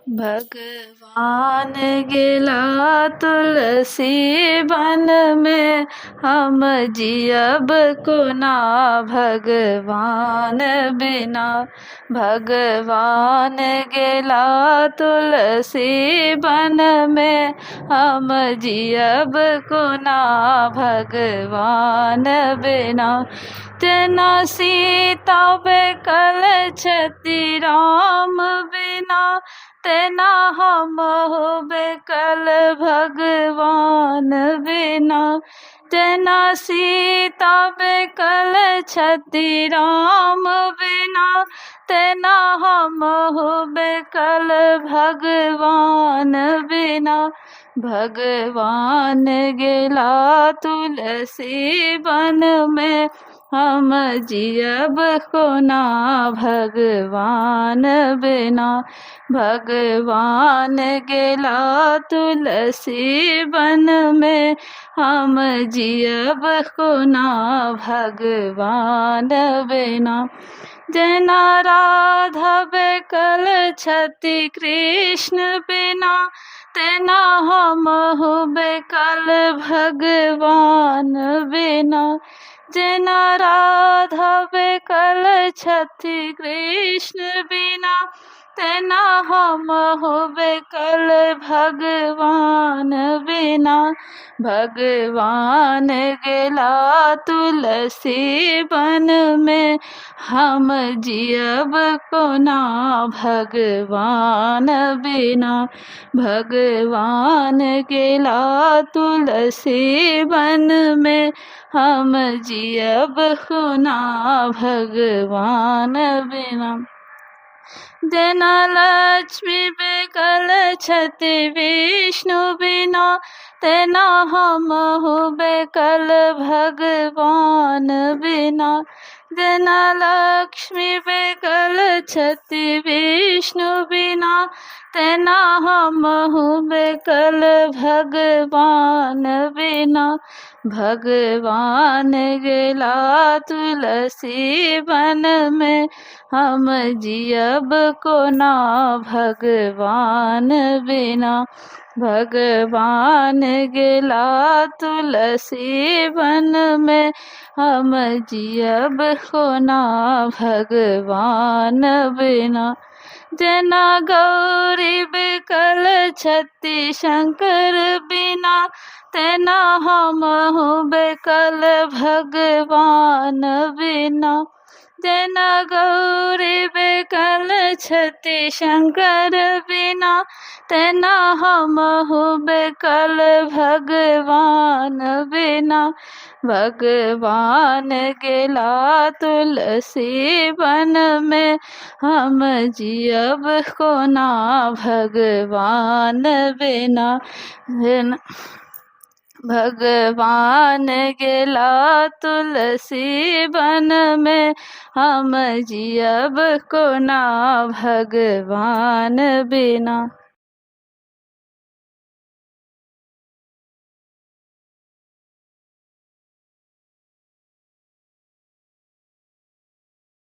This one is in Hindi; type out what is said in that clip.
भगवान गेला तुलसी वन में, हम जियब कोना भगवान बिना। भगवान गेला तुलसी वन में, हम जियब कोना भगवान बिना। जना सीता बेकल छति राम बिना, तेना हम बेकल भगवान बिना। जना सीता बेकल छति राम बिना, तेना हम बेकल भगवान बिना। भगवान गेला तुलसी वन में, हम जियब कोना भगवान बिना। भगवान गेला तुलसी वन में, हम जियब कोना भगवान बिना। जना राधा बेकल छति कृष्ण बिना, तेना हम बेकल भगवान बिना। जना राधा बेकल छति कृष्ण बिना, तेना हम बेकल भगवान बिना। भगवान गेला तुलसी वन में, हम जियब कोना भगवान बिना। भगवान गेला तुलसी वन में, हम जियब कोना भगवान बिना। जना लक्ष्मी बेकल छति विष्णु बिना, तेना हम बेकल भगवान बिना। जना लक्ष्मी बेकल छति विष्णु बिना, तेना हम बेकल भगवान बिना। भगवान गेला तुलसी वन में, हम जियब कोना भगवान बिना। भगवान गेला तुलसी वन में, हम जियब कोना भगवान बिना। जना गौरी बेकल छति शंकर बिना, तेना हम बेकल भगवान बिना। जना गौरी बेकल छति शंकर बिना, तेना हम बेकल भगवान बिना। भगवान गेला तुलसी वन में, हम जियब कोना भगवान बिना। भगवान गेला तुलसी वन में, हम जियब कोना भगवान बिना।